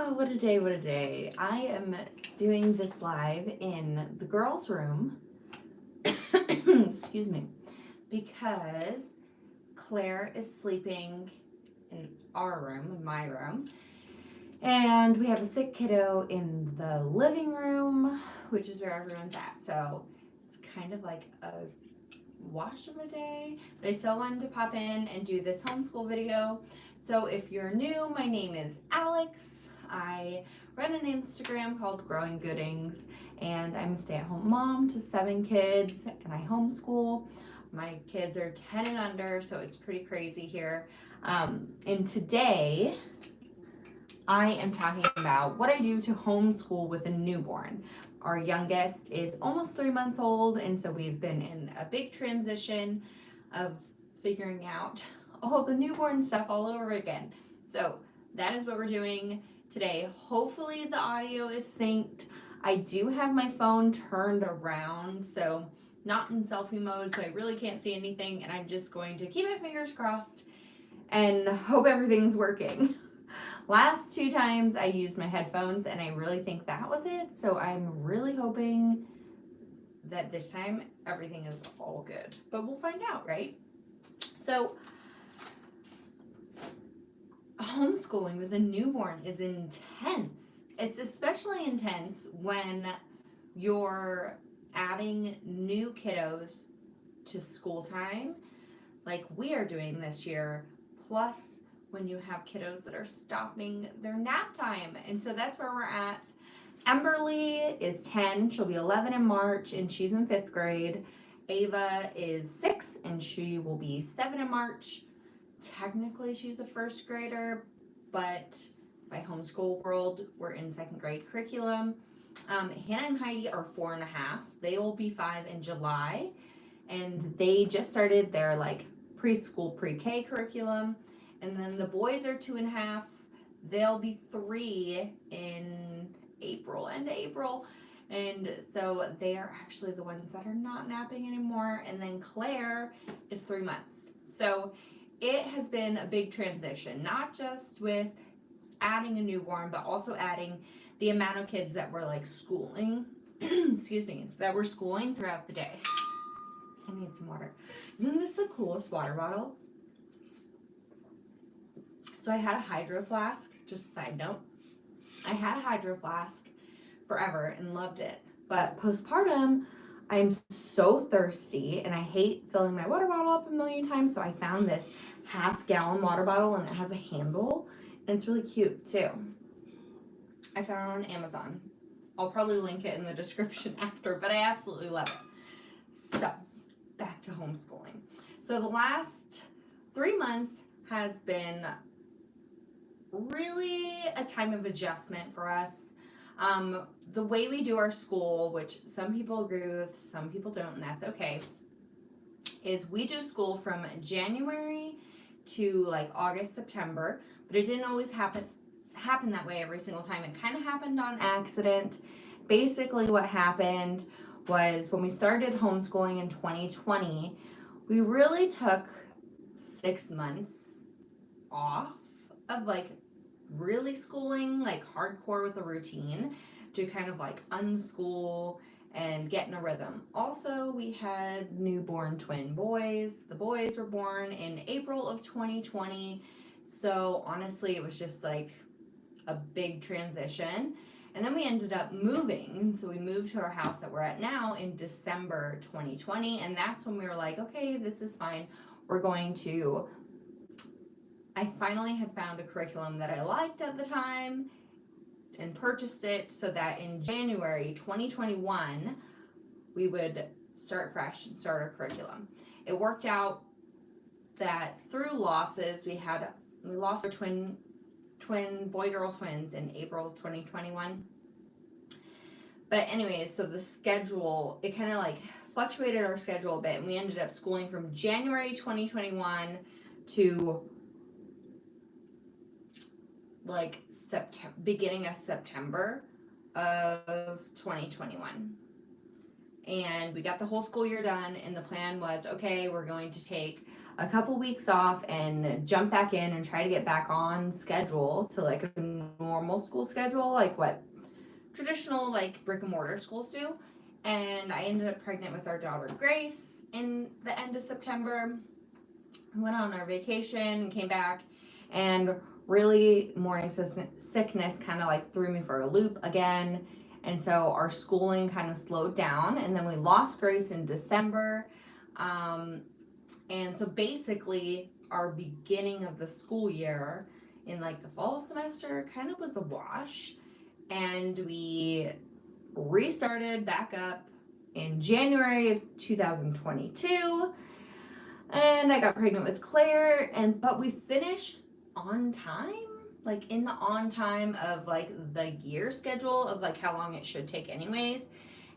What a day, what a day. I am doing this live in the girls' room. Excuse me. Because Claire is sleeping in our room, in my room. And we have a sick kiddo in the living room, which is where everyone's at. So it's kind of like a wash of a day. But I still wanted to pop in and do this homeschool video. So if you're new, my name is Alex. I run an Instagram called Growing Goodings, and I'm a stay-at-home mom to 7 kids, and I homeschool. My kids are 10 and under, so it's pretty crazy here. And today, I am talking about what I do to homeschool with a newborn. Our youngest is almost 3 months old, and so we've been in a big transition of figuring out all the newborn stuff all over again. So that is what we're doing today. Hopefully the audio is synced. I do have my phone turned around, so not in selfie mode, so I really can't see anything, and I'm just going to keep my fingers crossed and hope everything's working. Last 2 times I used my headphones, and I really think that was it, so I'm really hoping that this time everything is all good. But we'll find out, right? So homeschooling with a newborn is intense. It's especially intense when you're adding new kiddos to school time, like we are doing this year, plus when you have kiddos that are stopping their nap time. And so that's where we're at. Emberly is 10, she'll be 11 in March, and she's in 5th grade. Ava is 6, and she will be 7 in March. Technically she's a 1st grader, but by homeschool world, we're in 2nd grade curriculum. Hannah and Heidi are 4.5. They will be 5 in July, and they just started their like preschool pre-K curriculum. And then the boys are 2.5. They'll be 3 in April, end of April. And so they are actually the ones that are not napping anymore. And then Claire is 3 months. So it has been a big transition, not just with adding a newborn, but also adding the amount of kids that we're like schooling, excuse me, that we're schooling throughout the day. I need some water. Isn't this the coolest water bottle? So I had a hydro flask, just a side note. I had a hydro flask forever and loved it. But postpartum, I'm so thirsty and I hate filling my water bottle up a million times. So I found this 1/2-gallon water bottle, and it has a handle, and it's really cute too. I found it on Amazon. I'll probably link it in the description after, but I absolutely love it. So back to homeschooling. So the last 3 months has been really a time of adjustment for us. The way we do our school, which some people agree with, some people don't, and that's okay, is we do school from January to like August, September, but it didn't always happen that way every single time. It kind of happened on accident. Basically what happened was when we started homeschooling in 2020, we really took 6 months off of like really schooling, like hardcore with a routine, to kind of like unschool and get in a rhythm. Also, we had newborn twin boys. The boys were born in April of 2020. So honestly, it was just like a big transition. And then we ended up moving. So we moved to our house that we're at now in December 2020. And that's when we were like, okay, this is fine. I finally had found a curriculum that I liked at the time and purchased it so that in January 2021, we would start fresh and start our curriculum. It worked out that through losses, we lost our twin boy-girl twins in April of 2021. But anyways, so the schedule, it kind of like fluctuated our schedule a bit, and we ended up schooling from January 2021 to like beginning of September of 2021. And we got the whole school year done, and the plan was, okay, we're going to take a couple weeks off and jump back in and try to get back on schedule to like a normal school schedule, like what traditional like brick and mortar schools do. And I ended up pregnant with our daughter Grace in the end of September. We went on our vacation and came back, and really morning sickness kind of like threw me for a loop again. And so our schooling kind of slowed down, and then we lost Grace in December. And so basically our beginning of the school year in like the fall semester kind of was a wash, and we restarted back up in January of 2022, and I got pregnant with Claire, but we finished on time, like in the on time of like the year schedule of like how long it should take anyways.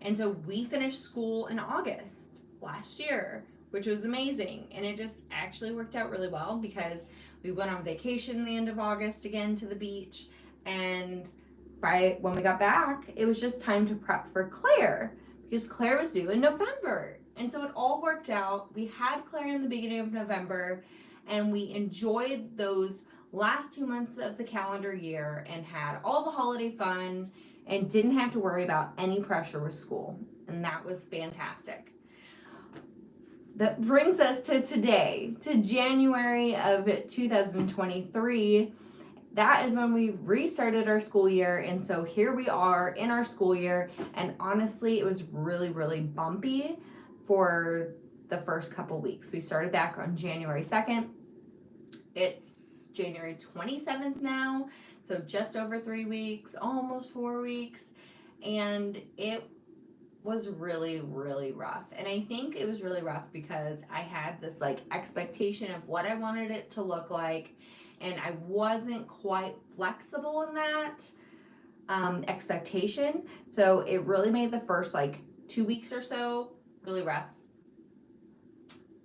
And so we finished school in August last year, which was amazing. And it just actually worked out really well because we went on vacation the end of August again to the beach. And when we got back, it was just time to prep for Claire because Claire was due in November. And so it all worked out. We had Claire in the beginning of November, and we enjoyed those last 2 months of the calendar year and had all the holiday fun and didn't have to worry about any pressure with school. And that was fantastic. That brings us to today, to January of 2023. That is when we restarted our school year. And so here we are in our school year. And honestly, it was really, really bumpy for the first couple weeks. We started back on January 2nd. It's January 27th now. So just over 3 weeks, almost 4 weeks. And it was really, really rough. And I think it was really rough because I had this like expectation of what I wanted it to look like, and I wasn't quite flexible in that expectation. So it really made the first like 2 weeks or so really rough,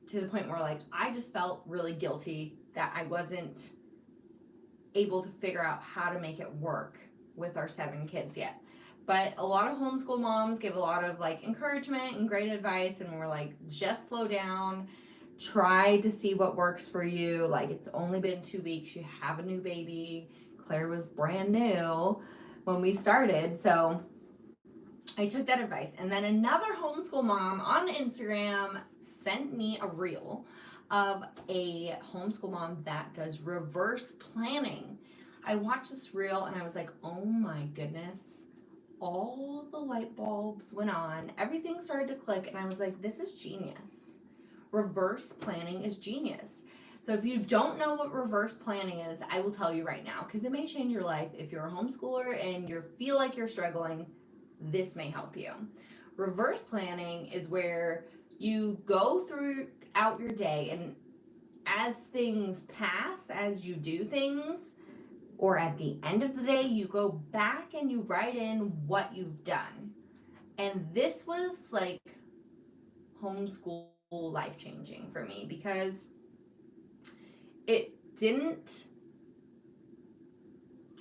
to the point where like I just felt really guilty that I wasn't able to figure out how to make it work with our 7 kids yet. But a lot of homeschool moms give a lot of like encouragement and great advice, and we're like, just slow down, try to see what works for you. Like, it's only been 2 weeks, you have a new baby. Claire was brand new when we started, so I took that advice. And then another homeschool mom on Instagram sent me a reel of a homeschool mom that does reverse planning. I watched this reel and I was like, oh my goodness. All the light bulbs went on, everything started to click, and I was like, this is genius. Reverse planning is genius. So if you don't know what reverse planning is, I will tell you right now, because it may change your life. If you're a homeschooler and you feel like you're struggling, this may help you. Reverse planning is where you go throughout your day, and as things pass, as you do things, or at the end of the day, you go back and you write in what you've done. And this was like homeschool life-changing for me because it didn't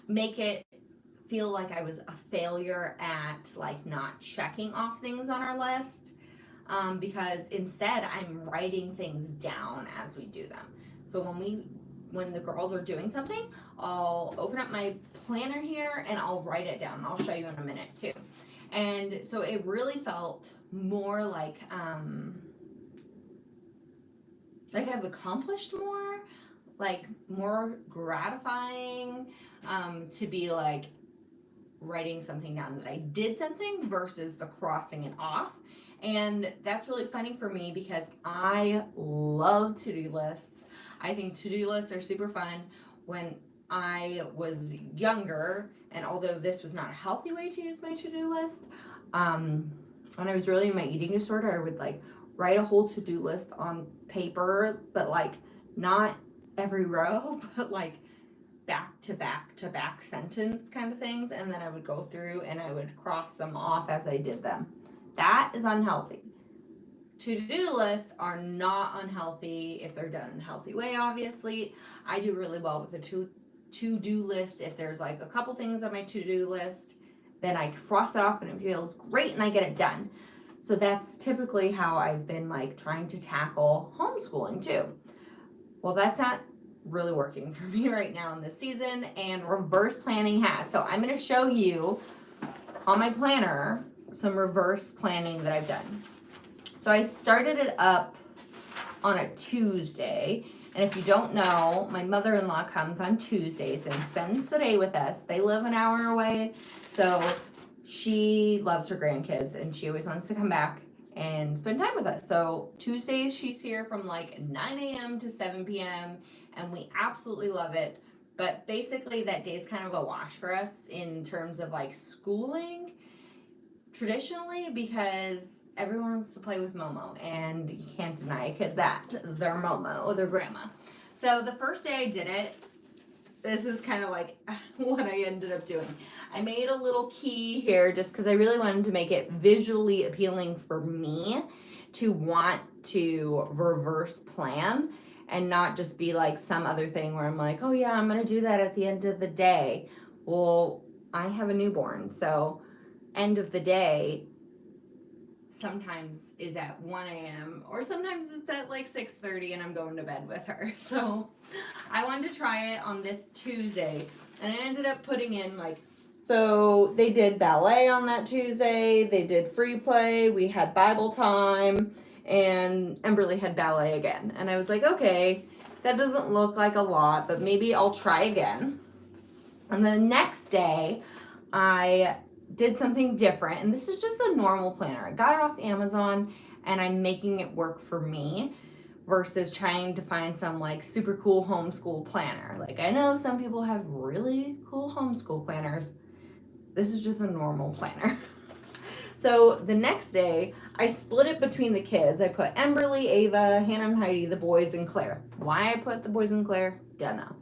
make it feel like I was a failure at like not checking off things on our list, because instead I'm writing things down as we do them. So when the girls are doing something, I'll open up my planner here and I'll write it down. I'll show you in a minute too. And so it really felt more like I've accomplished more, like more gratifying to be like writing something down that I did something versus the crossing it off. And that's really funny for me because I love to-do lists. I think to-do lists are super fun. When I was younger, and although this was not a healthy way to use my to-do list, when I was really in my eating disorder, I would like write a whole to-do list on paper, but like not every row, but like back to back to back sentence kind of things. And then I would go through and I would cross them off as I did them. That is unhealthy. To-do lists are not unhealthy if they're done in a healthy way, obviously. I do really well with a to-do list. If there's like a couple things on my to-do list, then I cross it off and it feels great and I get it done. So that's typically how I've been like trying to tackle homeschooling too. Well, that's not really working for me right now in this season, and reverse planning has. So I'm going to show you on my planner some reverse planning that I've done. So I started it up on a Tuesday, and if you don't know, my mother-in-law comes on Tuesdays and spends the day with us. They live an hour away, so she loves her grandkids, and she always wants to come back and spend time with us. So Tuesdays she's here from like 9 a.m. to 7 p.m. and we absolutely love it. But basically that day's kind of a wash for us in terms of like schooling traditionally, because everyone wants to play with Momo and you can't deny that they're Momo or their grandma. So the first day I did it, this is kind of like what I ended up doing. I made a little key here just because I really wanted to make it visually appealing for me to want to reverse plan and not just be like some other thing where I'm like, oh yeah, I'm going to do that at the end of the day. Well, I have a newborn, so end of the day sometimes is at 1 a.m. or sometimes it's at like 6:30 and I'm going to bed with her. So I wanted to try it on this Tuesday, and I ended up putting in like, so they did ballet on that Tuesday, they did free play, we had Bible time, and Emberly had ballet again. And I was like, okay, that doesn't look like a lot, but maybe I'll try again. And the next day I did something different, and this is just a normal planner. I got it off Amazon and I'm making it work for me versus trying to find some like super cool homeschool planner. Like I know some people have really cool homeschool planners. This is just a normal planner. So the next day I split it between the kids. I put Emberly, Ava, Hannah and Heidi, the boys, and Claire. Why I put the boys and Claire, don't know.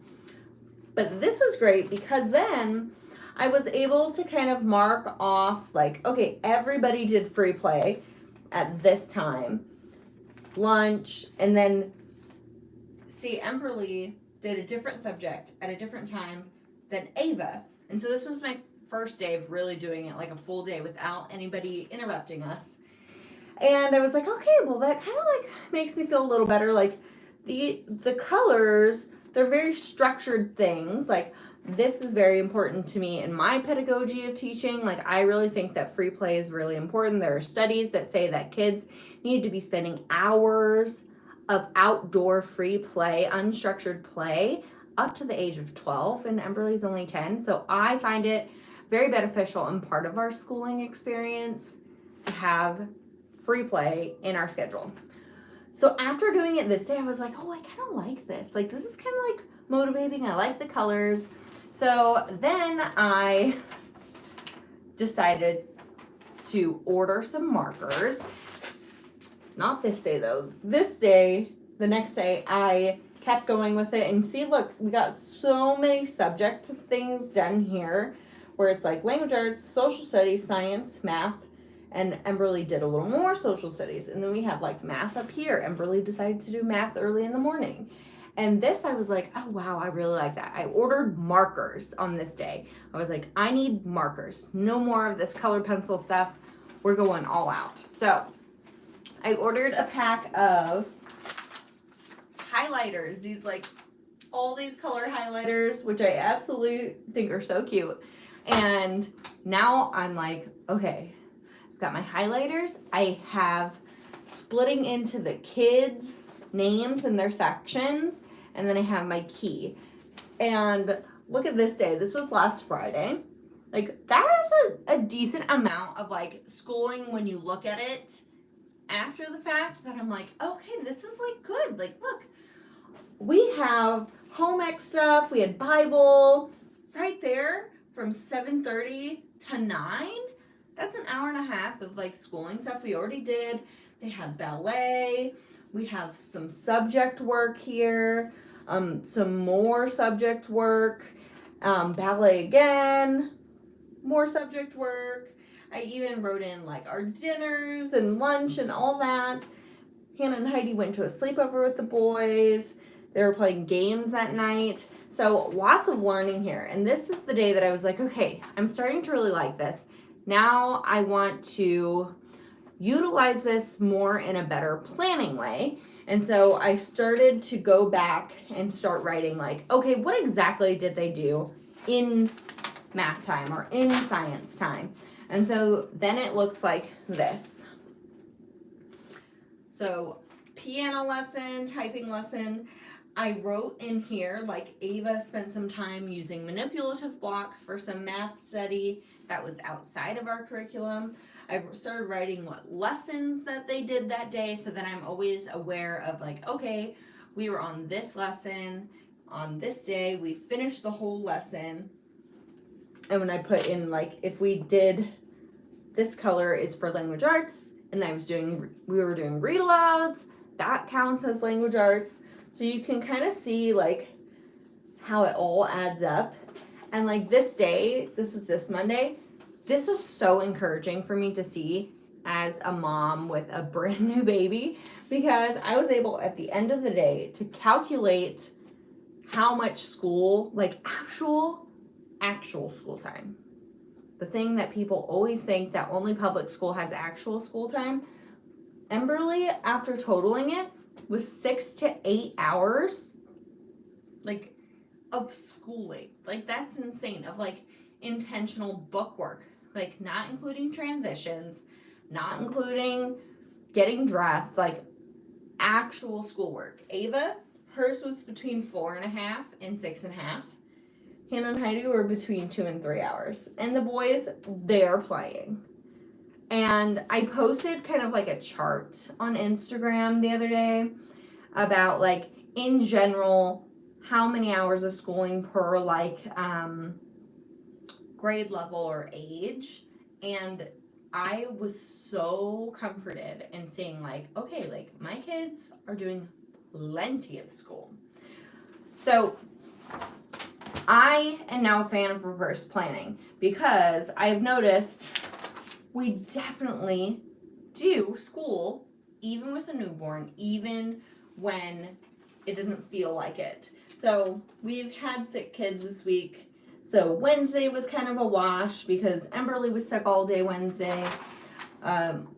But this was great because then I was able to kind of mark off like, okay, everybody did free play at this time, lunch, and then see, Emberly did a different subject at a different time than Ava. And so this was my first day of really doing it like a full day without anybody interrupting us. And I was like, okay, well that kind of like makes me feel a little better. Like the colors, they're very structured things. Like this is very important to me in my pedagogy of teaching. Like I really think that free play is really important. There are studies that say that kids need to be spending hours of outdoor free play, unstructured play, up to the age of 12, and Emberly's only 10. So I find it very beneficial and part of our schooling experience to have free play in our schedule. So after doing it this day, I was like, oh, I kind of like this. Like this is kind of like motivating. I like the colors. So then I decided to order some markers. Not this day though. This day, the next day, I kept going with it, and see, look, we got so many subject things done here where it's like language arts, social studies, science, math, and Emberly did a little more social studies. And then we have like math up here. Emberly decided to do math early in the morning. And this, I was like, oh wow, I really like that. I ordered markers on this day. I was like, I need markers. No more of this colored pencil stuff. We're going all out. So I ordered a pack of highlighters. These like, all these color highlighters, which I absolutely think are so cute. And now I'm like, okay, I've got my highlighters. I have splitting into the kids' names and their sections, and then I have my key. And look at this day. This was last Friday. Like that is a decent amount of like schooling when you look at it after the fact, that I'm like, okay, this is like good. Like look, we have home ec stuff. We had Bible right there from 7:30 to 9. That's an hour and a half of like schooling stuff we already did. They had ballet. We have some subject work here, some more subject work, ballet again, more subject work. I even wrote in like our dinners and lunch and all that. Hannah and Heidi went to a sleepover with the boys. They were playing games that night. So lots of learning here. And this is the day that I was like, okay, I'm starting to really like this. Now I want to utilize this more in a better planning way. And so I started to go back and start writing like, okay, what exactly did they do in math time or in science time? And so then it looks like this. So piano lesson, typing lesson. I wrote in here like Ava spent some time using manipulative blocks for some math study that was outside of our curriculum. I started writing what lessons that they did that day so that I'm always aware of like, okay, we were on this lesson on this day, we finished the whole lesson. And when I put in like if we did this color is for language arts and we were doing read alouds, that counts as language arts. So you can kind of see like how it all adds up. And like this day, this was this Monday, this was so encouraging for me to see as a mom with a brand new baby, because I was able at the end of the day to calculate how much school, like actual school time. The thing that people always think that only public school has actual school time. Emberly, after totaling it, was 6 to 8 hours, like, of schooling. Like, that's insane. Of, like, intentional book work. Like, not including transitions, not including getting dressed, like, actual schoolwork. Ava, hers was between 4.5 and 6.5. Hannah and Heidi were between 2 and 3 hours. And the boys, they're playing. And I posted kind of like a chart on Instagram the other day about like in general how many hours of schooling per like grade level or age. And I was so comforted in seeing like, okay, like my kids are doing plenty of school. So I am now a fan of reverse planning because I've noticed we definitely do school even with a newborn, even when it doesn't feel like it. So we've had sick kids this week. So Wednesday was kind of a wash because Emberly was sick all day Wednesday.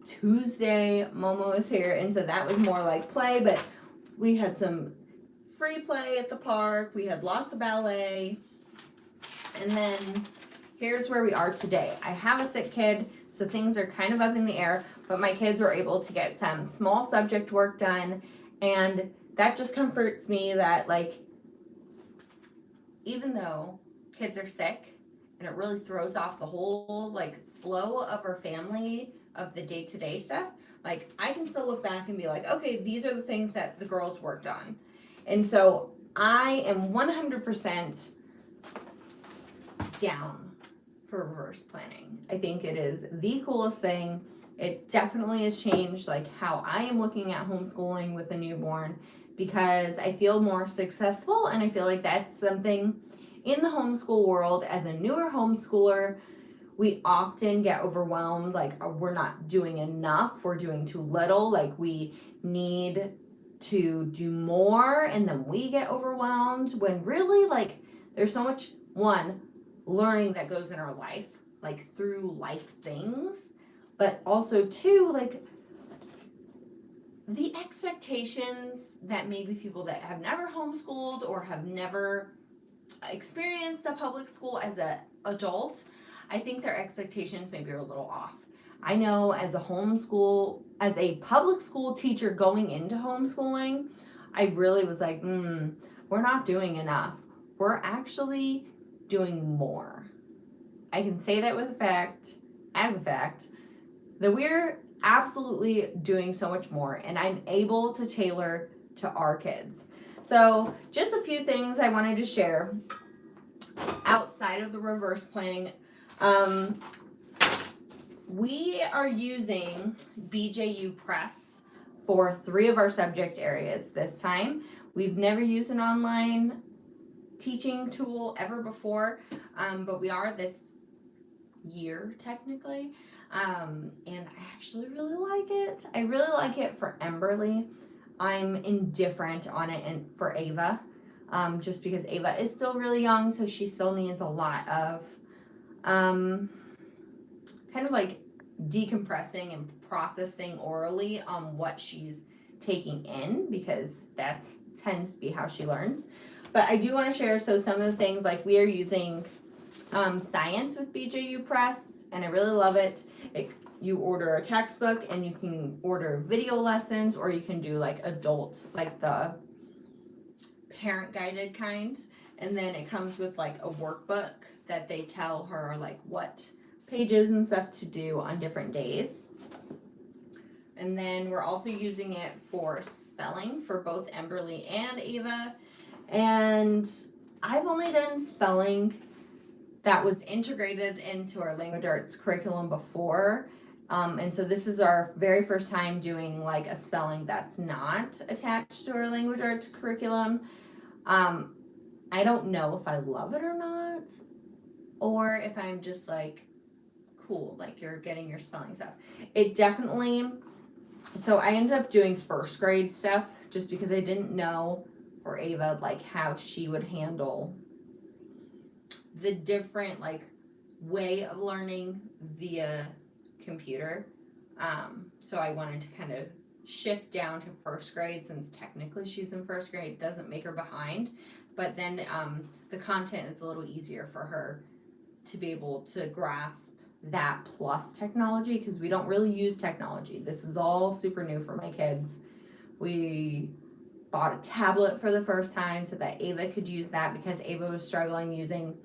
Tuesday, Momo was here, and so that was more like play, but we had some free play at the park. We had lots of ballet. And then here's where we are today. I have a sick kid, so things are kind of up in the air, but my kids were able to get some small subject work done, and that just comforts me that, like, even though kids are sick and it really throws off the whole, like, flow of our family, of the day-to-day stuff, like, I can still look back and be like, okay, these are the things that the girls worked on. And so I am 100% down for reverse planning. I think it is the coolest thing. It definitely has changed like how I am looking at homeschooling with a newborn, because I feel more successful, and I feel like that's something in the homeschool world. As a newer homeschooler, we often get overwhelmed, like, oh, we're not doing enough, we're doing too little, like we need to do more, and then we get overwhelmed when really like there's so much learning that goes in our life, like through life things, but also two, like the expectations that maybe people that have never homeschooled or have never experienced a public school as an adult, I think their expectations maybe are a little off. I know as a public school teacher going into homeschooling, I really was like, we're not doing enough. We're actually doing more. I can say that as a fact, that we're absolutely doing so much more, and I'm able to tailor to our kids. So just a few things I wanted to share outside of the reverse planning. We are using BJU Press for 3 of our subject areas this time. We've never used an online teaching tool ever before, but we are this year technically, and I actually really like it. I really like it for Emberly. I'm indifferent on it and for Ava, just because Ava is still really young, so she still needs a lot of kind of like decompressing and processing orally on what she's taking in, because that tends to be how she learns. But I do want to share, so some of the things, like we are using science with BJU Press, and I really love it. You order a textbook and you can order video lessons, or you can do like adult, like the parent guided kind. And then it comes with like a workbook that they tell her like what pages and stuff to do on different days. And then we're also using it for spelling for both Emberly and Ava. And I've only done spelling that was integrated into our language arts curriculum before. And so this is our very first time doing like a spelling that's not attached to our language arts curriculum. I don't know if I love it or not, or if I'm just like, cool, like you're getting your spelling stuff. It definitely, so I ended up doing first grade stuff just because I didn't know for Ava like how she would handle the different like way of learning via computer. So I wanted to kind of shift down to first grade, since technically she's in first grade. It doesn't make her behind, but then the content is a little easier for her to be able to grasp that plus technology, because we don't really use technology. This is all super new for my kids. We bought a tablet for the first time so that Ava could use that, because Ava was struggling using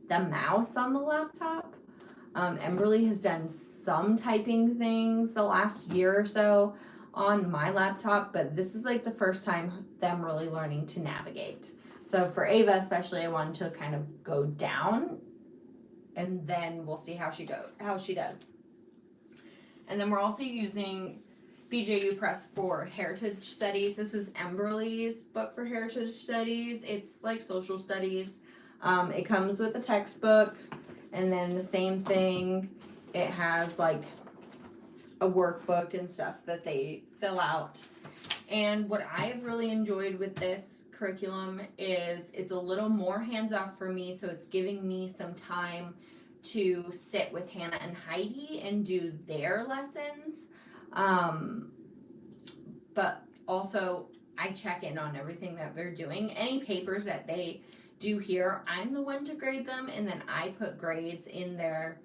the mouse on the laptop. Emberly has done some typing things the last year or so on my laptop, but this is like the first time them really learning to navigate. So for Ava especially, I wanted to kind of go down, and then we'll see how she does. And then we're also using BJU Press for Heritage Studies. This is Emberly's book for Heritage Studies. It's like social studies. It comes with a textbook, and then the same thing, it has like a workbook and stuff that they fill out. And what I've really enjoyed with this curriculum is it's a little more hands-off for me, so it's giving me some time to sit with Hannah and Heidi and do their lessons. But also I check in on everything that they're doing. Any papers that they do here, I'm the one to grade them, and then I put grades in their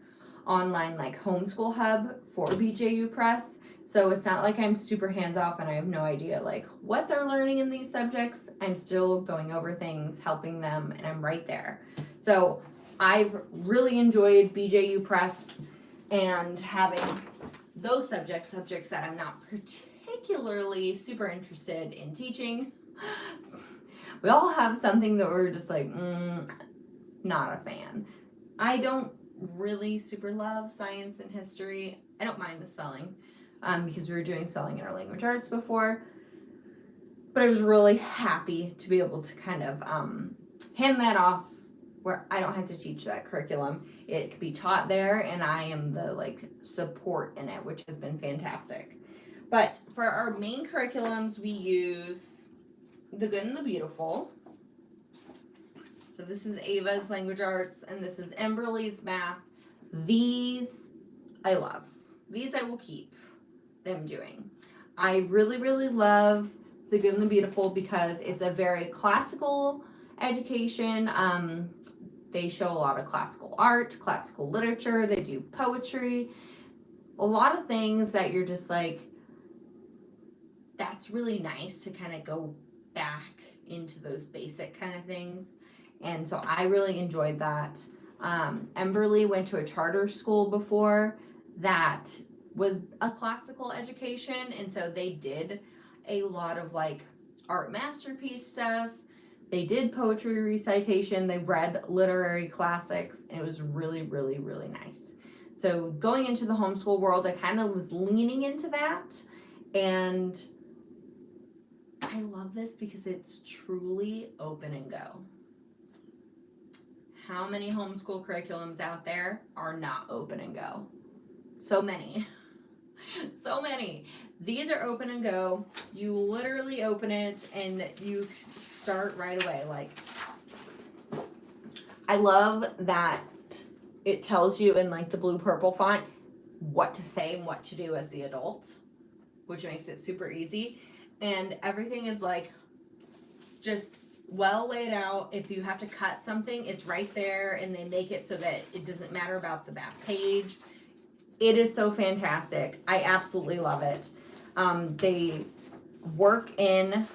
online like homeschool hub for BJU Press. So it's not like I'm super hands off and I have no idea like what they're learning in these subjects. I'm still going over things, helping them, and I'm right there. So I've really enjoyed BJU Press and having those subjects that I'm not particularly super interested in teaching. We all have something that we're just like, not a fan. I don't really super love science and history. I don't mind the spelling, because we were doing spelling in our language arts before. But I was really happy to be able to kind of hand that off where I don't have to teach that curriculum. It could be taught there, and I am the like support in it, which has been fantastic. But for our main curriculums, we use The Good and the Beautiful. So this is Ava's language arts, and this is Emberly's math. These I love. These I will keep them doing. I really, really love The Good and the Beautiful because it's a very classical education. They show a lot of classical art, classical literature. They do poetry. A lot of things that you're just like, that's really nice to kind of go back into those basic kind of things. And so I really enjoyed that. Emberly went to a charter school before that was a classical education, and so they did a lot of like art masterpiece stuff. They did poetry recitation, they read literary classics, and it was really, really, really nice. So going into the homeschool world, I kind of was leaning into that, and I love this because it's truly open and go. How many homeschool curriculums out there are not open and go? So many. So many. These are open and go. You literally open it and you start right away. Like, I love that it tells you in like the blue purple font what to say and what to do as the adult, which makes it super easy. and everything is like just well laid out. If you have to cut something, it's right there, and they make it so that it doesn't matter about the back page. It is so fantastic. I absolutely love it. They work in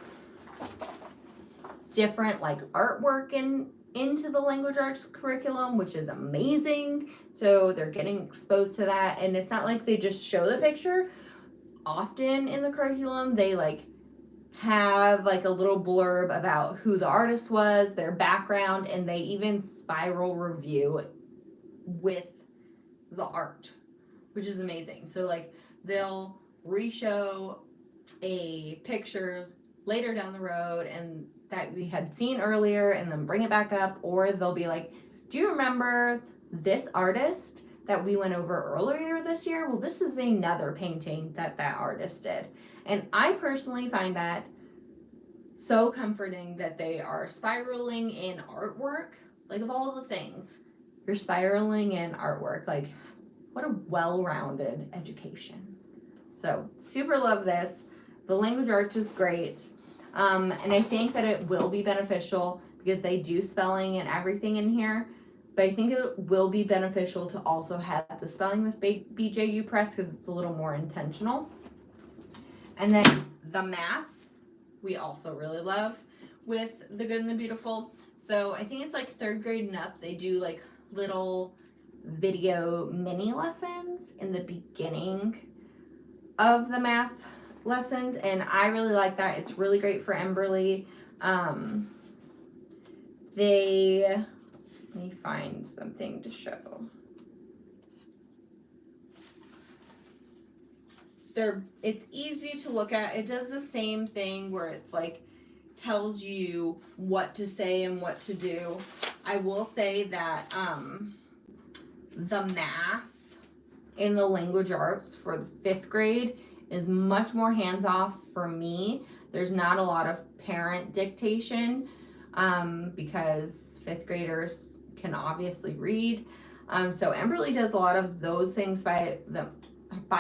different like artwork into the language arts curriculum, which is amazing. So they're getting exposed to that, and it's not like they just show the picture. Often in the curriculum, they like have like a little blurb about who the artist was, their background, and they even spiral review with the art, which is amazing. So like they'll re-show a picture later down the road and that we had seen earlier and then bring it back up, or they'll be like, do you remember this artist that we went over earlier this year? Well, this is another painting that artist did. And I personally find that so comforting that they are spiraling in artwork. Like, of all the things, you're spiraling in artwork. Like, what a well-rounded education. So, super love this. The language arts is great. And I think that it will be beneficial because they do spelling and everything in here. But I think it will be beneficial to also have the spelling with BJU Press because it's a little more intentional. And then the math, we also really love with The Good and the Beautiful. So I think it's like 3rd grade and up. They do like little video mini lessons in the beginning of the math lessons, and I really like that. It's really great for Emberly. Let me find something to show. It's easy to look at. It does the same thing where it's like tells you what to say and what to do. I will say that the math in the language arts for the 5th grade is much more hands-off for me. There's not a lot of parent dictation because 5th graders can obviously read. So Emberly does a lot of those things by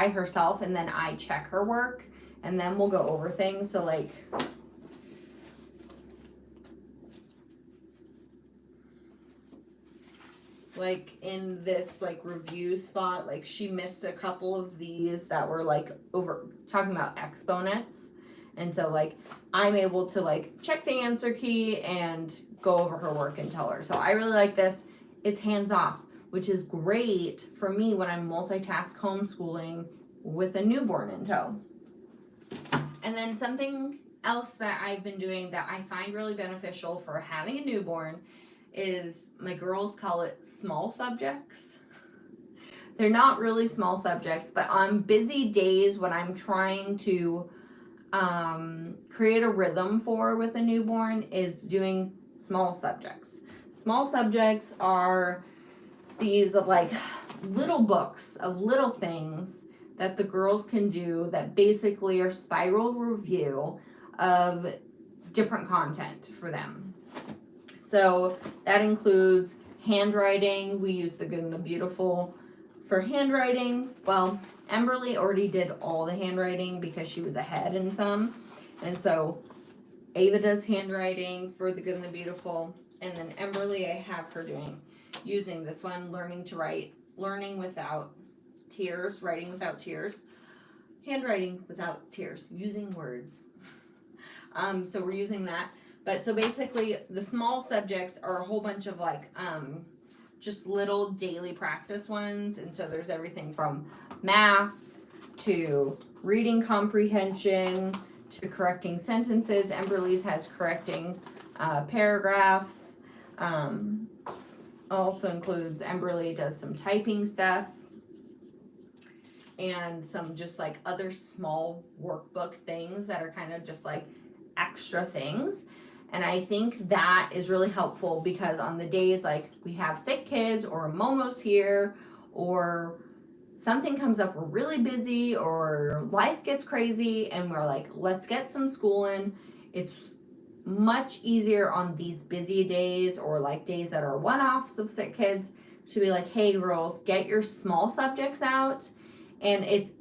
herself, and then I check her work, and then we'll go over things. So like in this like review spot, like she missed a couple of these that were like over talking about exponents, and so like I'm able to like check the answer key and go over her work and tell her. So I really like this. It's hands off, which is great for me when I'm multitask homeschooling with a newborn in tow. And then something else that I've been doing that I find really beneficial for having a newborn is my girls call it small subjects. They're not really small subjects, but on busy days when I'm trying to create a rhythm with a newborn is doing small subjects. Small subjects are these like little books of little things that the girls can do that basically are spiral review of different content for them. So that includes handwriting. We use The Good and the Beautiful for handwriting. Well, Emberly already did all the handwriting because she was ahead in some. And so Ava does handwriting for The Good and the Beautiful. And then Emberly, I have her using this one, Learning to Write, Learning Without Tears, Writing Without Tears, Handwriting Without Tears, using words. So we're using that. But so basically the small subjects are a whole bunch of like just little daily practice ones. And so there's everything from math to reading comprehension to correcting sentences. Emberly's has correcting paragraphs. Also includes Emberly does some typing stuff and some just like other small workbook things that are kind of just like extra things. And I think that is really helpful because on the days like we have sick kids or Momo's here or something comes up, we're really busy or life gets crazy and we're like, let's get some school in. It's much easier on these busy days or like days that are one-offs of sick kids to be like, hey girls, get your small subjects out. And it's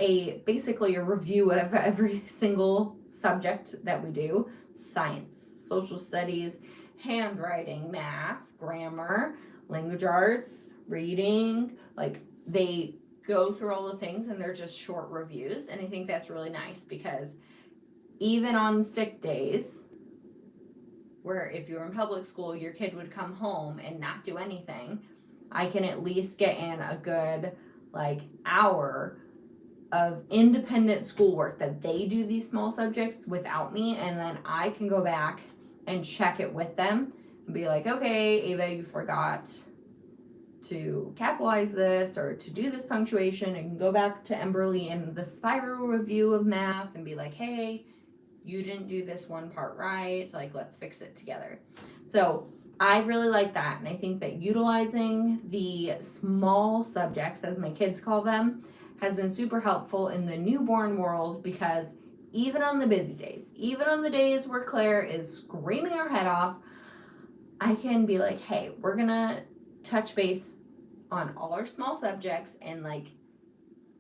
basically a review of every single subject that we do: science, social studies, handwriting, math, grammar, language arts, reading. Like, they go through all the things and they're just short reviews. And I think that's really nice because even on sick days, where if you were in public school, your kid would come home and not do anything, I can at least get in a good like hour of independent schoolwork that they do these small subjects without me, and then I can go back and check it with them and be like, okay, Ava, you forgot to capitalize this or to do this punctuation, and go back to Emberly in the spiral review of math and be like, hey, you didn't do this one part right, like, let's fix it together. So I really like that, and I think that utilizing the small subjects, as my kids call them, has been super helpful in the newborn world, because even on the busy days, even on the days where Claire is screaming her head off, I can be like, hey, we're gonna touch base on all our small subjects and like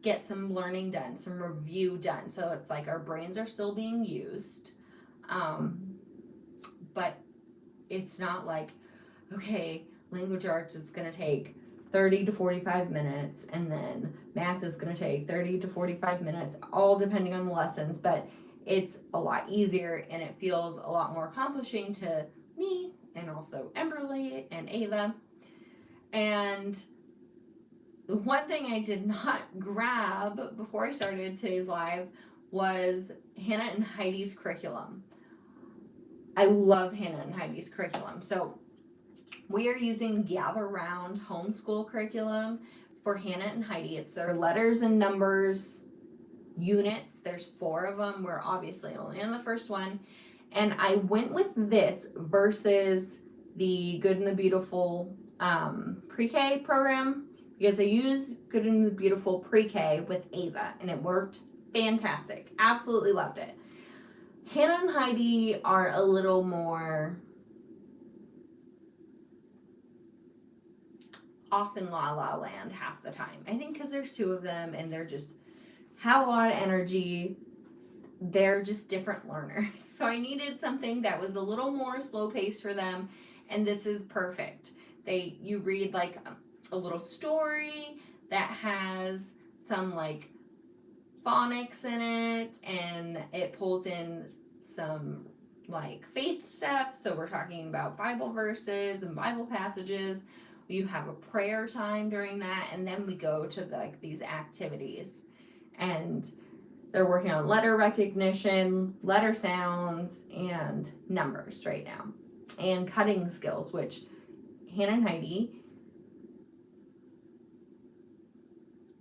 get some learning done, some review done. So it's like our brains are still being used, but it's not like, okay, language arts is gonna take 30 to 45 minutes, and then math is going to take 30 to 45 minutes, all depending on the lessons, but it's a lot easier and it feels a lot more accomplishing to me and also Emberly and Ava. And the one thing I did not grab before I started today's live was Hannah and Heidi's curriculum. I love Hannah and Heidi's curriculum. So we are using Gather Round homeschool curriculum for Hannah and Heidi. It's their letters and numbers units. There's 4 of them. We're obviously only on the first one. And I went with this versus the Good and the Beautiful pre-K program, because I used Good and the Beautiful pre-K with Ava, and it worked fantastic. Absolutely loved it. Hannah and Heidi are a little more off in La La Land half the time. I think because there's 2 of them and they're just have a lot of energy. They're just different learners. So I needed something that was a little more slow paced for them, and this is perfect. You read like a little story that has some like phonics in it, and it pulls in some like faith stuff. So we're talking about Bible verses and Bible passages. You have a prayer time during that, and then we go to like these activities, and they're working on letter recognition, letter sounds, and numbers right now, and cutting skills, which Hannah and Heidi,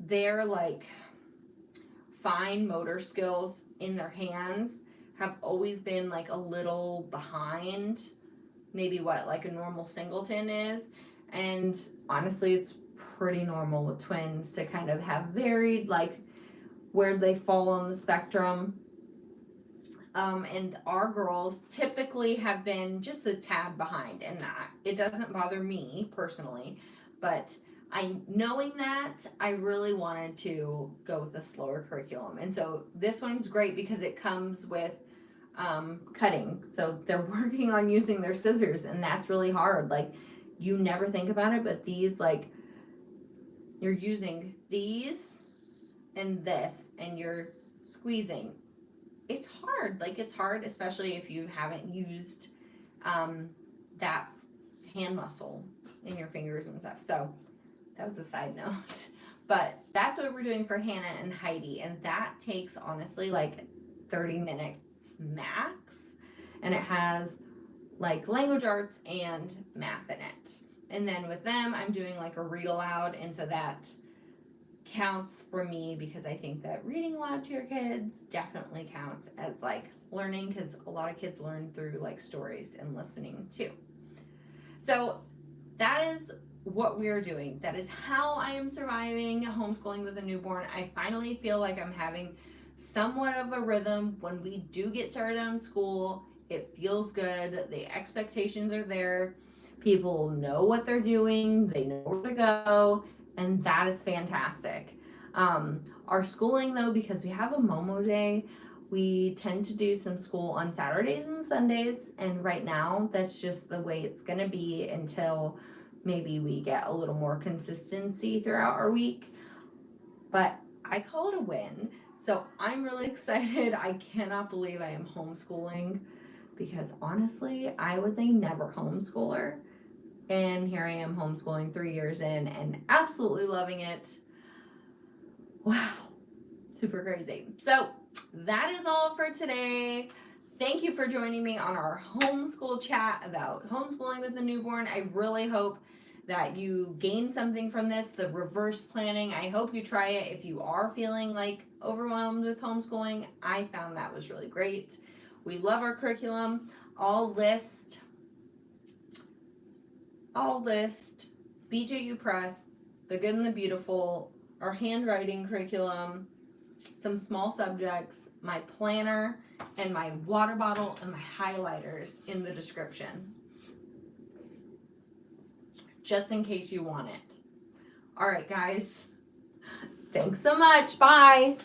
their like fine motor skills in their hands have always been like a little behind maybe what like a normal singleton is. And honestly, it's pretty normal with twins to kind of have varied, like, where they fall on the spectrum. And our girls typically have been just a tad behind in that. It doesn't bother me personally, but knowing that, I really wanted to go with a slower curriculum. And so this one's great because it comes with cutting. So they're working on using their scissors, and that's really hard. Like, you never think about it, but these, like, you're using these and this, and you're squeezing. It's hard. Like, it's hard, especially if you haven't used that hand muscle in your fingers and stuff. So that was a side note. But that's what we're doing for Hannah and Heidi, and that takes, honestly, like 30 minutes max. And it has like language arts and math in it. And then with them, I'm doing like a read aloud, and so that counts for me because I think that reading aloud to your kids definitely counts as like learning, because a lot of kids learn through like stories and listening too. So that is what we're doing. That is how I am surviving homeschooling with a newborn. I finally feel like I'm having somewhat of a rhythm. When we do get started on school, it feels good. The expectations are there. People know what they're doing. They know where to go. And that is fantastic. Our schooling, though, because we have a Momo day, We tend to do some school on Saturdays and Sundays, and right now that's just the way it's going to be until maybe we get a little more consistency throughout our week. But I call it a win. So I'm really excited. I cannot believe I am homeschooling because honestly, I was a never homeschooler. And here I am homeschooling 3 years in and absolutely loving it. Wow, super crazy. So that is all for today. Thank you for joining me on our homeschool chat about homeschooling with a newborn. I really hope that you gain something from this, the reverse planning. I hope you try it if you are feeling like overwhelmed with homeschooling. I found that was really great. We love our curriculum. I'll list BJU Press, The Good and the Beautiful, our handwriting curriculum, some small subjects, my planner, and my water bottle and my highlighters in the description, just in case you want it. All right, guys. Thanks so much. Bye.